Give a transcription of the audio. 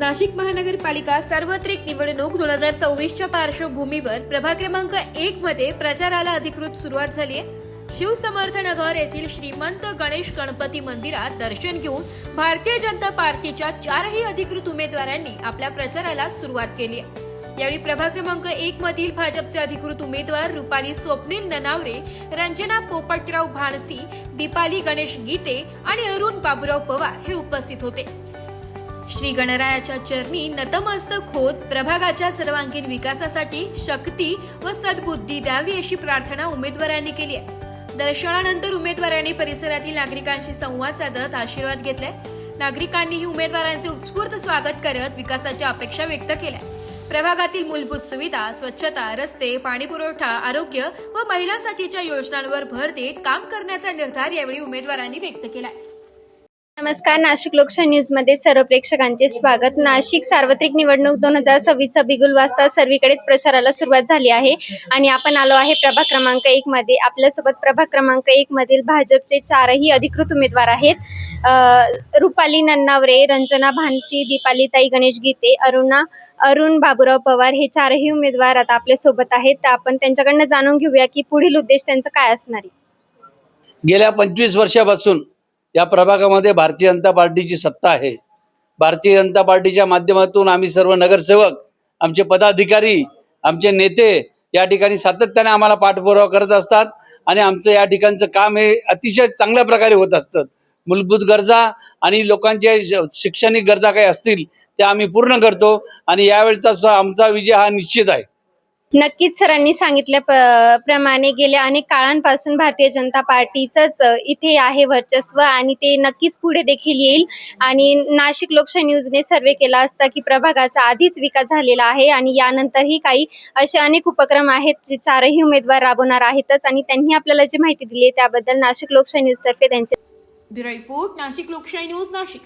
नाशिक महानगरपालिका सार्वत्रिक निवडणूक 2024च्या पार्श्वभूमीवर प्रभाग क्रमांक 1 मध्ये प्रचाराला अधिकृत सुरुवात झाली आहे। शिवसमर्थ नगर येथील श्रीमंत गणेश गणपती मंदिरात दर्शन घेऊन भारतीय जनता पार्टीच्या 4ही अधिकृत उमेदवारांनी आपल्या प्रचाराला सुरुवात केली आहे। यावेळी प्रभाग क्रमांक 1 मधील भाजपचे अधिकृत उमेदवार रुपाली स्वप्नील ननावरे, रंजना पोपटराव भानसी, दीपाली गणेश गीते आणि अरुण बाबूराव पवार हे उपस्थित होते। श्री गणरायाच्या चरणी नतमस्तक होत प्रभागाच्या सर्वांगीण विकासासाठी शक्ती व सद्बुद्धी द्यावी अशी प्रार्थना उमेदवारांनी केली आहे। दर्शनानंतर उमेदवारांनी परिसरातील नागरिकांशी संवाद साधत आशीर्वाद घेतलाय। नागरिकांनीही उमेदवारांचे उत्स्फूर्त स्वागत करत विकासाच्या अपेक्षा व्यक्त केल्या। प्रभागातील मूलभूत सुविधा, स्वच्छता, रस्ते, पाणी पुरवठा, आरोग्य व महिलांसाठीच्या योजनांवर भर देत काम करण्याचा निर्धार यावेळी उमेदवारांनी व्यक्त केला। नमस्कार, नाशिक लोकशाही न्यूज मध्ये सर्व प्रेक्षकांचे स्वागत। नाशिक सार्वत्रिक निवडणूक 2026 बिगुल वाजता सर्वीकडेच प्रचाराला सुरुवात झाली आहे आणि आपण आलो आहे प्रभाग क्रमांक 1 मध्ये। आपल्यासोबत प्रभाग क्रमांक 1 मधील भाजपचे 4ही अधिकृत उमेदवार आहेत। रुपाली नन्नावरे, रंजना भानसी, दीपालीताई गणेश गीते, अरुण बाबूराव पवार हे 4ही उमेदवार आता आपल्या सोबत आहेत। तर आपण त्यांच्याकडनं जाणून घेऊया की पुढील उद्देश त्यांचा काय असणार आहे। गेल्या 25 वर्षापासून या प्रभागामध्ये भारतीय जनता पार्टीची सत्ता आहे। भारतीय जनता पार्टीच्या माध्यमातून आम्ही सर्व नगरसेवक, आमचे पदाधिकारी, आमचे नेते या ठिकाणी सातत्याने आम्हाला पाठपुरावा करत असतात आणि आमचं या ठिकाणचं काम हे अतिशय चांगल्या प्रकारे होत असतं। मूलभूत गरजा आणि लोकांच्या शैक्षणिक गरजा काही असतील त्या आम्ही पूर्ण करतो आणि यावेळचा आमचा विजय हा निश्चित आहे। नक्कीच सरांनी सांगितल्याप्रमाणे गेल्या अनेक काळांपासून भारतीय जनता पार्टीचंच इथे आहे वर्चस्व आणि ते नक्कीच पुढे देखील येईल। आणि नाशिक लोकशाही न्यूजने सर्वे केला असता की प्रभागाचा आधीच विकास झालेला आहे आणि यानंतरही काही असे अनेक उपक्रम आहेत जे 4ही उमेदवार राबवणार आहेतच आणि त्यांनी आपल्याला जी माहिती दिली त्याबद्दल नाशिक लोकशाही न्यूज तर्फे त्यांचे ब्युरो रिपोर्ट, नाशिक लोकशाही न्यूज, नाशिक।